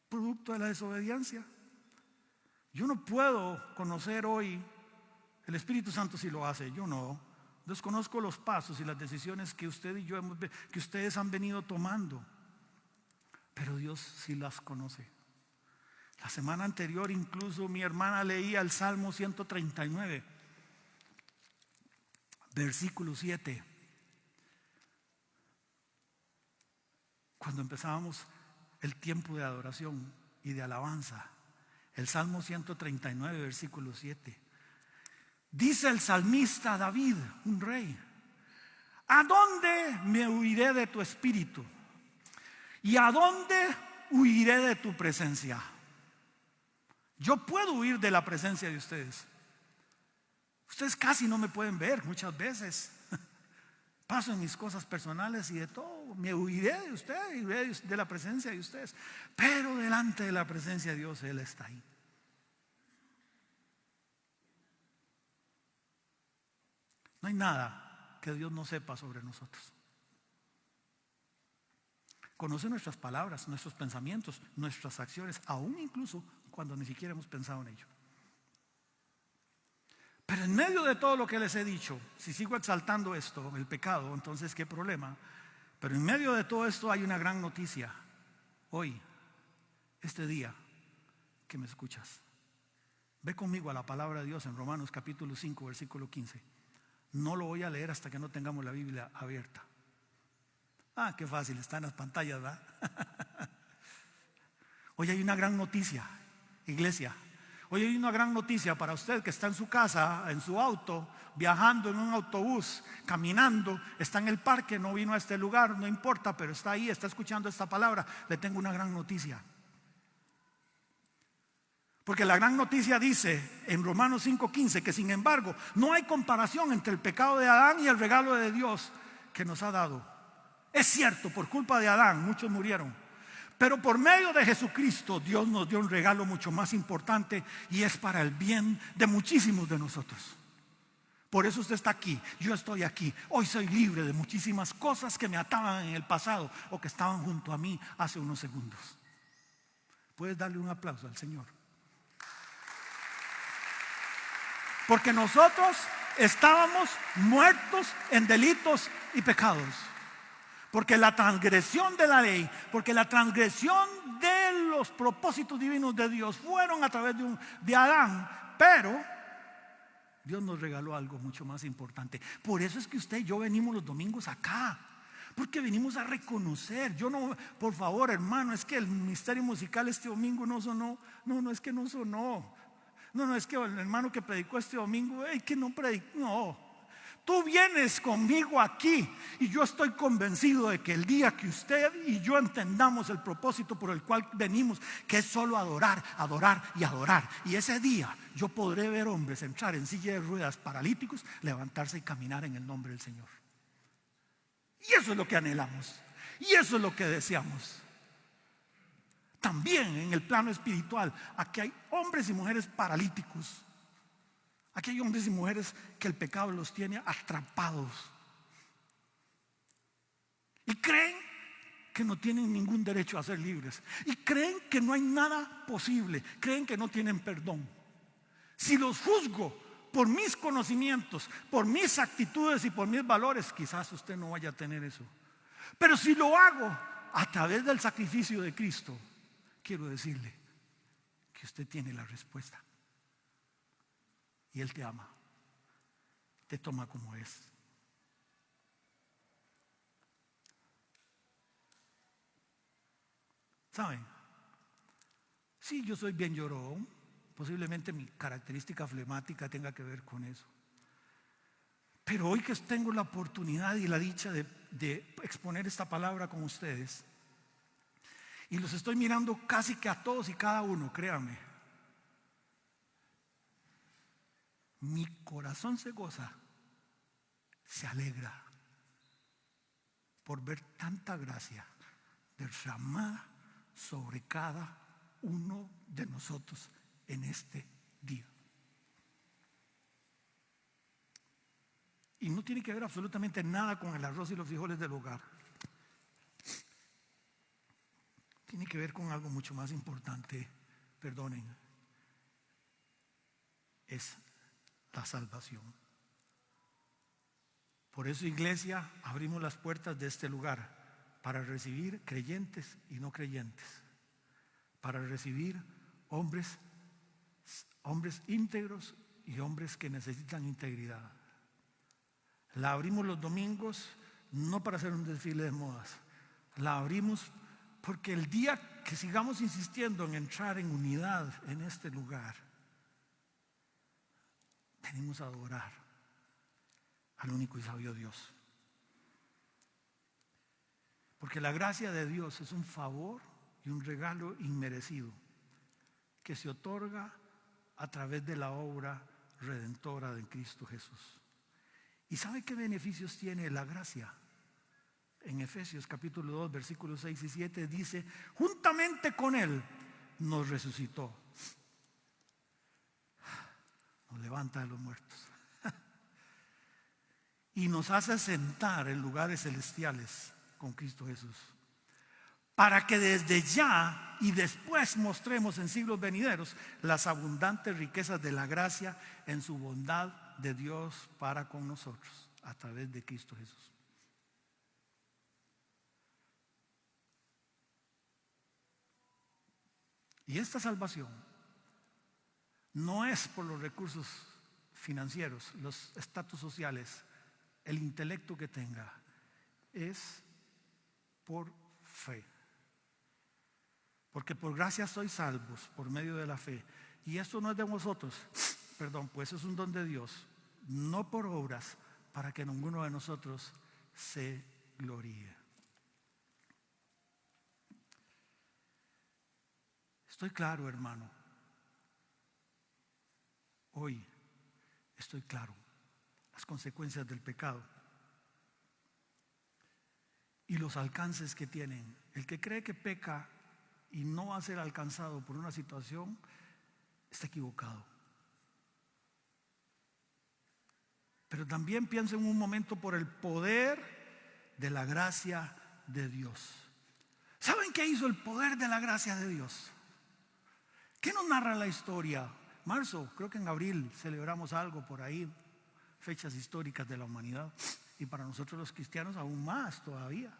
producto de la desobediencia. Yo no puedo conocer hoy, el Espíritu Santo sí lo hace, yo no. Desconozco los pasos y las decisiones que usted y yo que ustedes han venido tomando, pero Dios sí las conoce. La semana anterior incluso mi hermana leía el Salmo 139, versículo 7. Cuando empezábamos el tiempo de adoración y de alabanza, el Salmo 139, versículo 7. Dice el salmista David, un rey: ¿a dónde me huiré de tu espíritu? ¿Y a dónde huiré de tu presencia? Yo puedo huir de la presencia de ustedes. Ustedes casi no me pueden ver muchas veces. Paso en mis cosas personales y de todo. Me huiré de ustedes, huiré de la presencia de ustedes. Pero delante de la presencia de Dios, Él está ahí. No hay nada que Dios no sepa sobre nosotros. Conoce nuestras palabras, nuestros pensamientos, nuestras acciones, aún incluso cuando ni siquiera hemos pensado en ello. Pero en medio de todo lo que les he dicho, si sigo exaltando esto, el pecado, entonces qué problema. Pero en medio de todo esto hay una gran noticia. Hoy, este día que me escuchas, ve conmigo a la palabra de Dios en Romanos capítulo 5, versículo 15. No lo voy a leer hasta que no tengamos la Biblia abierta. Ah, qué fácil, está en las pantallas, ¿verdad? Hoy hay una gran noticia, iglesia. Hoy hay una gran noticia para usted que está en su casa, en su auto, viajando en un autobús, caminando, está en el parque, no vino a este lugar, no importa, pero está ahí, está escuchando esta palabra. Le tengo una gran noticia. Porque la gran noticia dice en Romanos 5:15 que sin embargo no hay comparación entre el pecado de Adán y el regalo de Dios que nos ha dado. Es cierto, por culpa de Adán muchos murieron, pero por medio de Jesucristo Dios nos dio un regalo mucho más importante y es para el bien de muchísimos de nosotros. Por eso usted está aquí, yo estoy aquí. Hoy soy libre de muchísimas cosas que me ataban en el pasado o que estaban junto a mí hace unos segundos. Puedes darle un aplauso al Señor. Porque nosotros estábamos muertos en delitos y pecados. Porque la transgresión de la ley, porque la transgresión de los propósitos divinos de Dios fueron a través de Adán. Pero Dios nos regaló algo mucho más importante. Por eso es que usted y yo venimos los domingos acá. Porque venimos a reconocer. Yo no, por favor, hermano, es que el ministerio musical este domingo no sonó. No, es que no sonó. No, es que el hermano que predicó este domingo, que no predicó. No. Tú vienes conmigo aquí y yo estoy convencido de que el día que usted y yo entendamos el propósito por el cual venimos, que es solo adorar, adorar y adorar, y ese día yo podré ver hombres entrar en silla de ruedas paralíticos, levantarse y caminar en el nombre del Señor. Y eso es lo que anhelamos, y eso es lo que deseamos. También en el plano espiritual, aquí hay hombres y mujeres paralíticos. Aquí hay hombres y mujeres que el pecado los tiene atrapados y creen que no tienen ningún derecho a ser libres, y creen que no hay nada posible, creen que no tienen perdón. Si los juzgo por mis conocimientos, por mis actitudes y por mis valores, quizás usted no vaya a tener eso. Pero si lo hago a través del sacrificio de Cristo, quiero decirle que usted tiene la respuesta. Y Él te ama, te toma como es. ¿Saben? Sí, yo soy bien llorón. Posiblemente mi característica flemática tenga que ver con eso. Pero hoy que tengo la oportunidad y la dicha de exponer esta palabra con ustedes, y los estoy mirando casi que a todos y cada uno, créanme, mi corazón se goza, se alegra por ver tanta gracia derramada sobre cada uno de nosotros en este día. Y no tiene que ver absolutamente nada con el arroz y los frijoles del hogar. Tiene que ver con algo mucho más importante, perdonen, es la salvación. Por eso, iglesia, abrimos las puertas de este lugar para recibir creyentes y no creyentes, para recibir hombres íntegros y hombres que necesitan integridad. La abrimos los domingos no para hacer un desfile de modas, la abrimos porque el día que sigamos insistiendo en entrar en unidad en este lugar, venimos a adorar al único y sabio Dios. Porque la gracia de Dios es un favor y un regalo inmerecido que se otorga a través de la obra redentora de Cristo Jesús. ¿Y sabe qué beneficios tiene la gracia? En Efesios capítulo 2 versículos 6 y 7 dice: juntamente con Él nos resucitó, nos levanta de los muertos y nos hace sentar en lugares celestiales con Cristo Jesús, para que desde ya y después mostremos en siglos venideros las abundantes riquezas de la gracia en su bondad de Dios para con nosotros a través de Cristo Jesús. Y esta salvación no es por los recursos financieros, los estatus sociales, el intelecto que tenga, es por fe. Porque por gracia sois salvos por medio de la fe. Y esto no es de vosotros, perdón, pues es un don de Dios, no por obras, para que ninguno de nosotros se gloríe. Estoy claro, hermano. Hoy estoy claro las consecuencias del pecado y los alcances que tienen. El que cree que peca y no va a ser alcanzado por una situación está equivocado. Pero también pienso en un momento por el poder de la gracia de Dios. ¿Saben qué hizo el poder de la gracia de Dios? ¿Qué nos narra la historia? Marzo, creo que en abril celebramos algo por ahí, fechas históricas de la humanidad, y para nosotros los cristianos aún más todavía.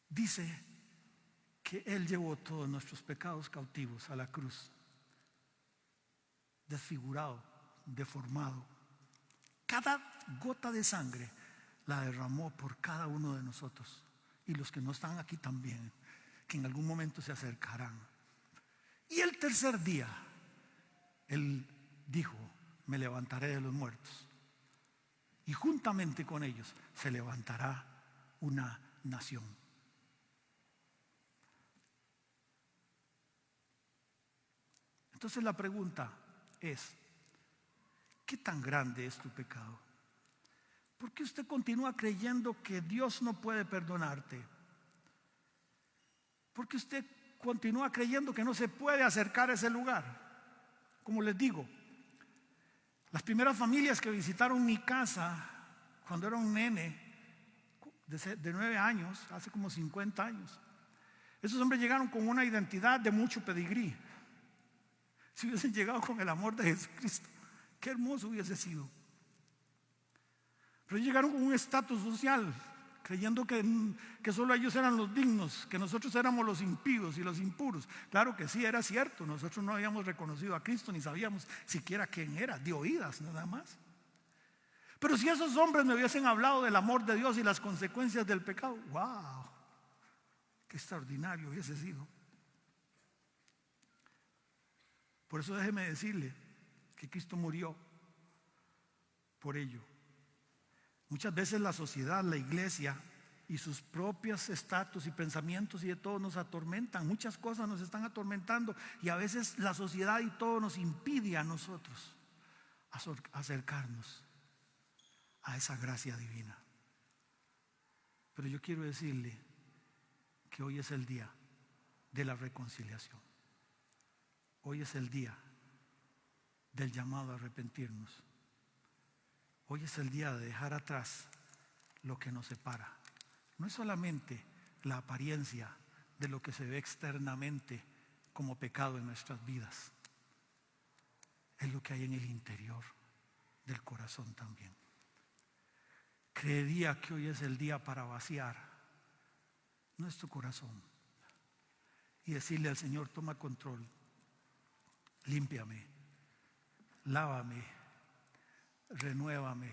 Dice que Él llevó todos nuestros pecados cautivos a la cruz, desfigurado, deformado. Cada gota de sangre la derramó por cada uno de nosotros, y los que no están aquí también, que en algún momento se acercarán. Y el tercer día Él dijo: me levantaré de los muertos. Y juntamente con ellos se levantará una nación. Entonces la pregunta es, ¿qué tan grande es tu pecado? ¿Por qué usted continúa creyendo que Dios no puede perdonarte? ¿Por qué usted continúa creyendo que no se puede acercar a ese lugar? Como les digo, las primeras familias que visitaron mi casa cuando era un nene de 9 años, hace como 50 años, esos hombres llegaron con una identidad de mucho pedigrí. Si hubiesen llegado con el amor de Jesucristo, qué hermoso hubiese sido. Pero llegaron con un estatus social, creyendo que solo ellos eran los dignos, que nosotros éramos los impíos y los impuros. Claro que sí, era cierto, nosotros no habíamos reconocido a Cristo, ni sabíamos siquiera quién era, de oídas nada más. Pero si esos hombres me hubiesen hablado del amor de Dios y las consecuencias del pecado, ¡wow! ¡Qué extraordinario hubiese sido! Por eso déjeme decirle que Cristo murió por ello. Muchas veces la sociedad, la iglesia y sus propios estatus y pensamientos y de todo nos atormentan. Muchas cosas nos están atormentando y a veces la sociedad y todo nos impide a nosotros acercarnos a esa gracia divina. Pero yo quiero decirle que hoy es el día de la reconciliación. Hoy es el día del llamado a arrepentirnos. Hoy es el día de dejar atrás lo que nos separa. No es solamente la apariencia de lo que se ve externamente como pecado en nuestras vidas. Es lo que hay en el interior del corazón también. Creería que hoy es el día para vaciar nuestro corazón y decirle al Señor: toma control, límpiame, lávame, renuévame,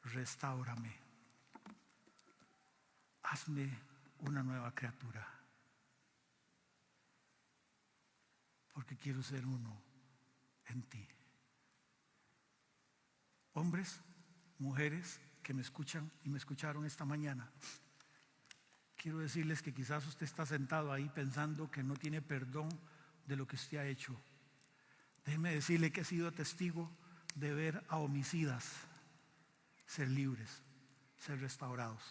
restáurame, hazme una nueva criatura, porque quiero ser uno en ti. Hombres, mujeres que me escuchan y me escucharon esta mañana, quiero decirles que quizás usted está sentado ahí pensando que no tiene perdón de lo que usted ha hecho. Déjeme decirle que he sido testigo de ver a homicidas ser libres, ser restaurados.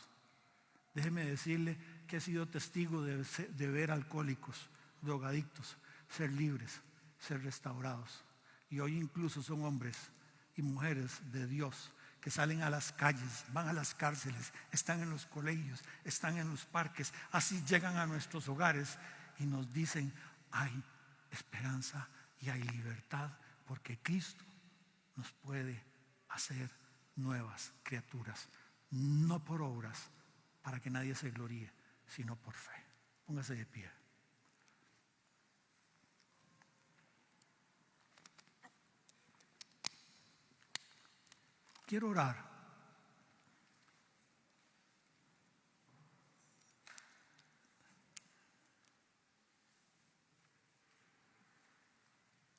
Déjeme decirle que he sido testigo de ver alcohólicos, drogadictos ser libres, ser restaurados. Y hoy incluso son hombres y mujeres de Dios que salen a las calles, van a las cárceles, están en los colegios, están en los parques, así llegan a nuestros hogares y nos dicen: hay esperanza y hay libertad, porque Cristo nos puede hacer nuevas criaturas, no por obras para que nadie se gloríe, sino por fe. Póngase de pie. Quiero orar.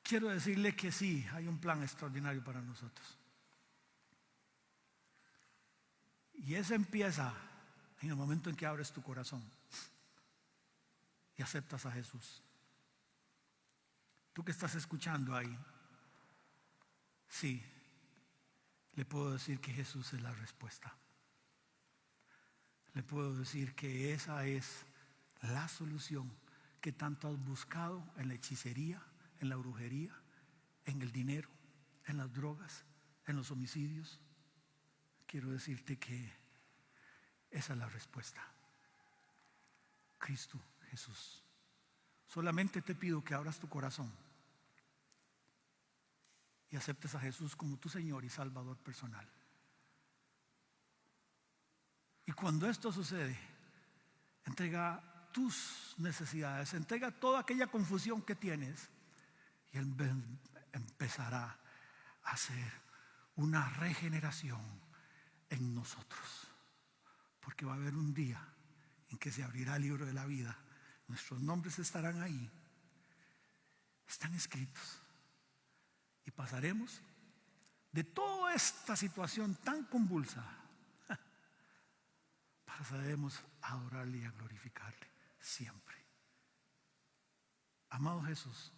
Quiero decirle que sí, hay un plan extraordinario para nosotros. Y ese empieza en el momento en que abres tu corazón y aceptas a Jesús. Tú que estás escuchando ahí, sí, le puedo decir que Jesús es la respuesta. Le puedo decir que esa es la solución que tanto has buscado en la hechicería, en la brujería, en el dinero, en las drogas, en los homicidios. Quiero decirte que esa es la respuesta. Cristo Jesús. Solamente te pido que abras tu corazón y aceptes a Jesús como tu Señor y Salvador personal. Y cuando esto sucede, entrega tus necesidades, entrega toda aquella confusión que tienes, y Él empezará a hacer una regeneración en nosotros. Porque va a haber un día en que se abrirá el libro de la vida. Nuestros nombres estarán ahí, están escritos, y pasaremos de toda esta situación tan convulsa, pasaremos a adorarle y a glorificarle siempre. Amado Jesús,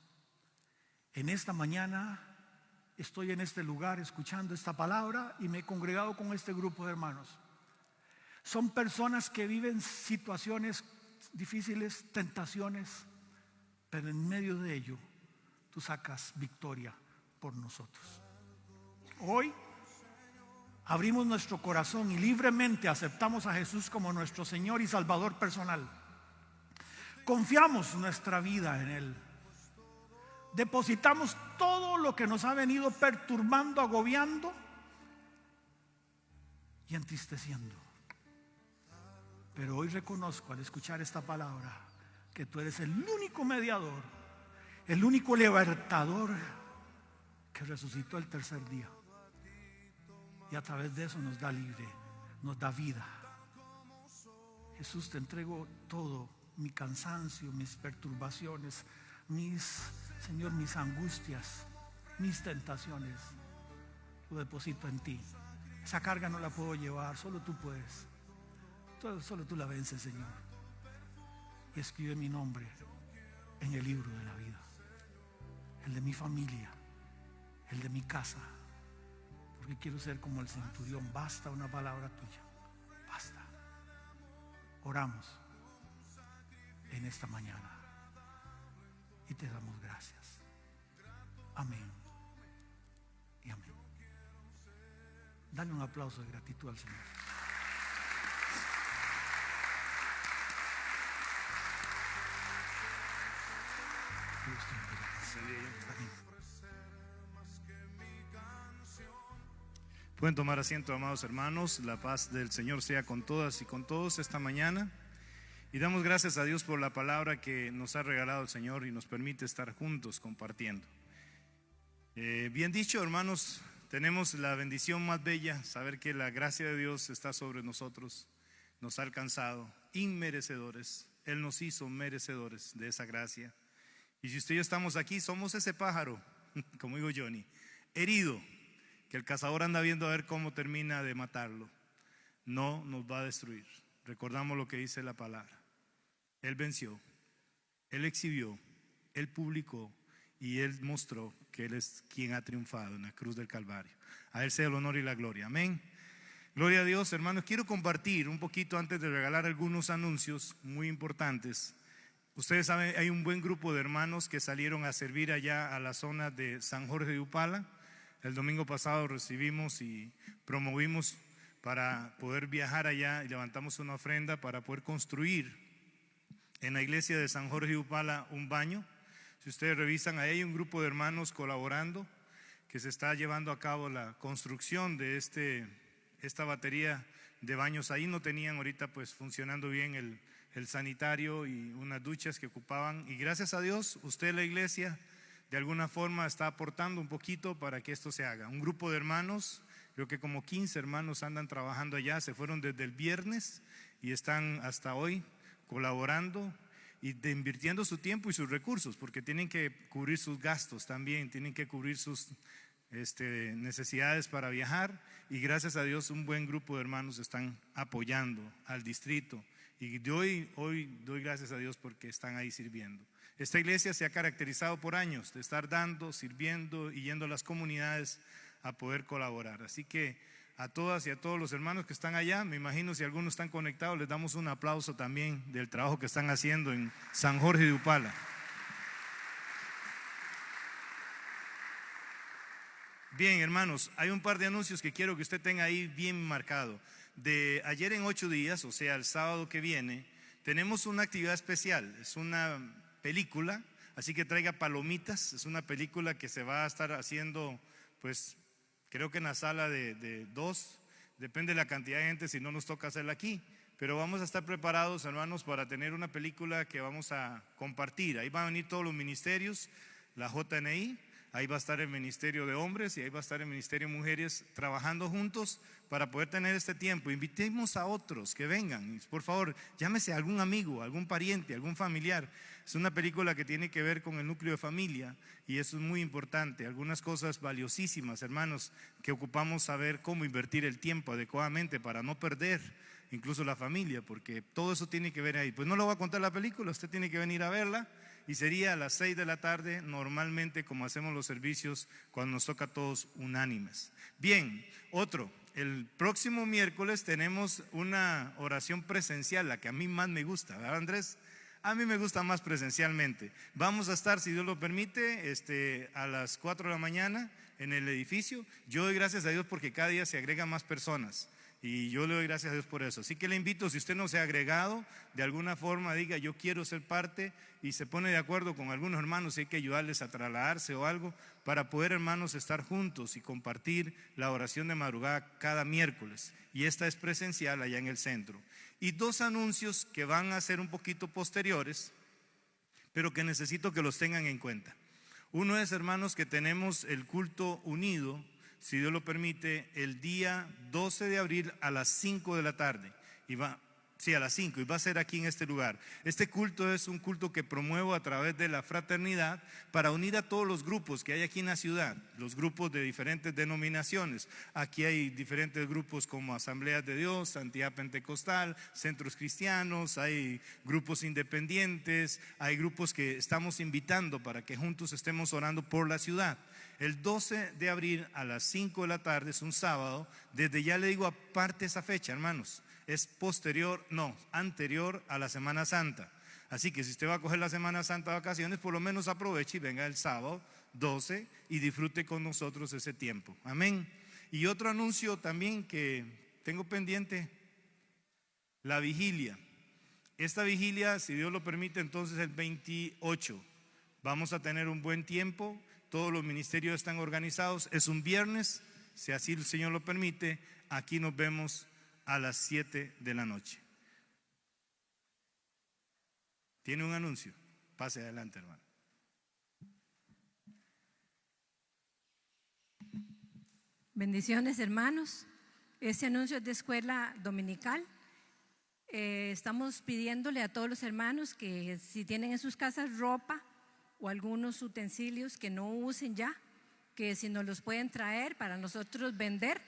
en esta mañana estoy en este lugar escuchando esta palabra y me he congregado con este grupo de hermanos. Son personas que viven situaciones difíciles, tentaciones, pero en medio de ello tú sacas victoria por nosotros. Hoy abrimos nuestro corazón y libremente aceptamos a Jesús como nuestro Señor y Salvador personal. Confiamos nuestra vida en Él. Depositamos todo lo que nos ha venido perturbando, agobiando y entristeciendo. Pero hoy reconozco al escuchar esta palabra que tú eres el único mediador, el único libertador que resucitó el tercer día. Y a través de eso nos da libre, nos da vida. Jesús, te entrego todo, mi cansancio, mis perturbaciones, Señor, mis angustias, mis tentaciones. Lo deposito en ti. Esa carga no la puedo llevar, solo tú puedes. Solo tú la vences, Señor. Y escribe mi nombre en el libro de la vida, el de mi familia, el de mi casa, porque quiero ser como el centurión. Basta una palabra tuya, basta. Oramos en esta mañana y te damos gracias. Amén y amén. Dale un aplauso de gratitud al Señor.
Pueden tomar asiento, amados hermanos. La paz del Señor sea con todas y con todos esta mañana. Y damos gracias a Dios por la palabra que nos ha regalado el Señor y nos permite estar juntos compartiendo. Bien dicho, hermanos, tenemos la bendición más bella, saber que la gracia de Dios está sobre nosotros, nos ha alcanzado, inmerecedores. Él nos hizo merecedores de esa gracia. Y si usted y yo estamos aquí, somos ese pájaro, como digo Johnny, herido, que el cazador anda viendo a ver cómo termina de matarlo. No nos va a destruir. Recordamos lo que dice la palabra. Él venció, Él exhibió, Él publicó y Él mostró que Él es quien ha triunfado en la cruz del Calvario. A Él sea el honor y la gloria. Amén. Gloria a Dios, hermanos. Quiero compartir un poquito antes de regalar algunos anuncios muy importantes. Ustedes saben, hay un buen grupo de hermanos que salieron a servir allá a la zona de San Jorge de Upala. El domingo pasado recibimos y promovimos para poder viajar allá y levantamos una ofrenda para poder construir en la iglesia de San Jorge de Upala un baño. Si ustedes revisan, ahí hay un grupo de hermanos colaborando que se está llevando a cabo la construcción de esta batería de baños. Ahí no tenían ahorita pues funcionando bien el sanitario y unas duchas que ocupaban, y gracias a Dios usted, la iglesia, de alguna forma está aportando un poquito para que esto se haga. Un grupo de hermanos, creo que como 15 hermanos andan trabajando allá, se fueron desde el viernes y están hasta hoy colaborando y invirtiendo su tiempo y sus recursos, porque tienen que cubrir sus gastos también, tienen que cubrir sus necesidades para viajar, y gracias a Dios un buen grupo de hermanos están apoyando al distrito, y hoy doy gracias a Dios porque están ahí sirviendo. Esta iglesia se ha caracterizado por años de estar dando, sirviendo y yendo a las comunidades a poder colaborar. Así que a todas y a todos los hermanos que están allá, me imagino si algunos están conectados, les damos un aplauso también del trabajo que están haciendo en San Jorge de Upala. Bien, hermanos, hay un par de anuncios que quiero que usted tenga ahí bien marcado. De ayer en 8 días, o sea, el sábado que viene, tenemos una actividad especial. Es una película, así que traiga palomitas. Es una película que se va a estar haciendo, pues, creo que en la sala de 2, depende de la cantidad de gente, si no nos toca hacerla aquí. Pero vamos a estar preparados, hermanos, para tener una película que vamos a compartir. Ahí van a venir todos los ministerios, la JNI. Ahí va a estar el Ministerio de Hombres y ahí va a estar el Ministerio de Mujeres trabajando juntos para poder tener este tiempo. Invitemos a otros que vengan. Por favor, llámese a algún amigo, algún pariente, algún familiar. Es una película que tiene que ver con el núcleo de familia y eso es muy importante. Algunas cosas valiosísimas, hermanos, que ocupamos saber cómo invertir el tiempo adecuadamente para no perder incluso la familia, porque todo eso tiene que ver ahí. Pues no lo voy a contar la película, usted tiene que venir a verla. Y sería a las 6 de la tarde, normalmente como hacemos los servicios cuando nos toca a todos unánimes. Bien, el próximo miércoles tenemos una oración presencial, la que a mí más me gusta, ¿verdad, Andrés? A mí me gusta más presencialmente. Vamos a estar, si Dios lo permite, a las 4 de la mañana en el edificio. Yo doy gracias a Dios porque cada día se agregan más personas. Y yo le doy gracias a Dios por eso. Así que le invito, si usted no se ha agregado, de alguna forma diga yo quiero ser parte y se pone de acuerdo con algunos hermanos si hay que ayudarles a trasladarse o algo para poder, hermanos, estar juntos y compartir la oración de madrugada cada miércoles. Y esta es presencial allá en el centro. Y 2 anuncios que van a ser un poquito posteriores, pero que necesito que los tengan en cuenta. Uno es, hermanos, que tenemos el culto unido, si Dios lo permite, el día 12 de abril a las 5 de la tarde. A las 5, y va a ser aquí en este lugar. Este culto es un culto que promuevo a través de la fraternidad para unir a todos los grupos que hay aquí en la ciudad, los grupos de diferentes denominaciones. Aquí hay diferentes grupos como Asambleas de Dios, Santidad Pentecostal, Centros Cristianos, hay grupos independientes, hay grupos que estamos invitando para que juntos estemos orando por la ciudad. El 12 de abril a las 5 de la tarde es un sábado. Desde ya le digo, aparte esa fecha, hermanos, es anterior a la Semana Santa. Así que si usted va a coger la Semana Santa de vacaciones, por lo menos aproveche y venga el sábado 12 y disfrute con nosotros ese tiempo. Amén. Y otro anuncio también que tengo pendiente, la vigilia. Esta vigilia, si Dios lo permite, entonces el 28. Vamos a tener un buen tiempo. Todos los ministerios están organizados. Es un viernes, si así el Señor lo permite. Aquí nos vemos a las 7 de la noche. ¿Tiene un anuncio? Pase adelante, hermano.
Bendiciones, hermanos. Este anuncio es de escuela dominical. Estamos pidiéndole a todos los hermanos que si tienen en sus casas ropa o algunos utensilios que no usen ya, que si nos los pueden traer para nosotros vender,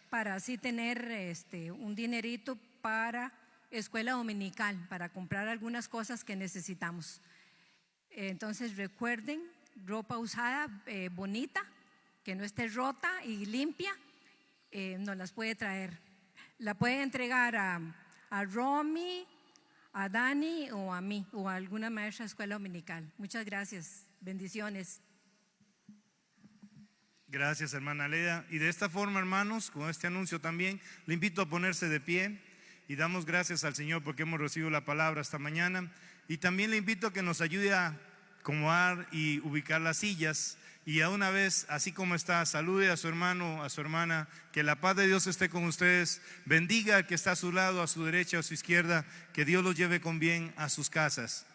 para así tener un dinerito para escuela dominical, para comprar algunas cosas que necesitamos. Entonces recuerden, ropa usada, bonita, que no esté rota y limpia, nos las puede traer. La puede entregar a Romy, a Dani o a mí o a alguna maestra de escuela dominical. Muchas gracias, bendiciones.
Gracias, hermana Leda. Y de esta forma, hermanos, con este anuncio también, le invito a ponerse de pie y damos gracias al Señor porque hemos recibido la palabra esta mañana. Y también le invito a que nos ayude a acomodar y ubicar las sillas. Y a una vez, así como está, salude a su hermano, a su hermana, que la paz de Dios esté con ustedes. Bendiga al que está a su lado, a su derecha o a su izquierda, que Dios los lleve con bien a sus casas.